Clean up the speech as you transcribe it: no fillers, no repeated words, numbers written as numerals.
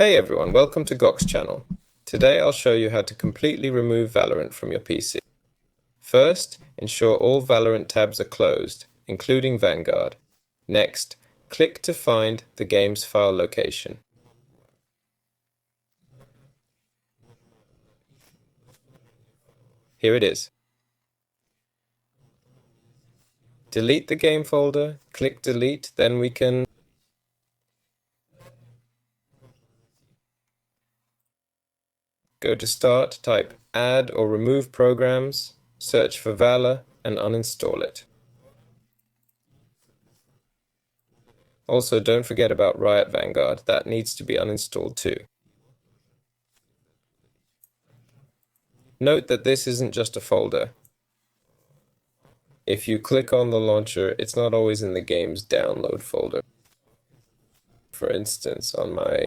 Hey everyone, welcome to Gok's channel. Today I'll show you how to completely remove Valorant from your PC. First, ensure all Valorant tabs are closed, including Vanguard. Next, click to find the game's file location. Here it is. Delete the game folder, click delete, then we can go to start, type add or remove programs, search for Valor and uninstall it. Also, don't forget about Riot Vanguard, that needs to be uninstalled too. Note that this isn't just a folder. If you click on the launcher, it's not always in the game's download folder. For instance, on my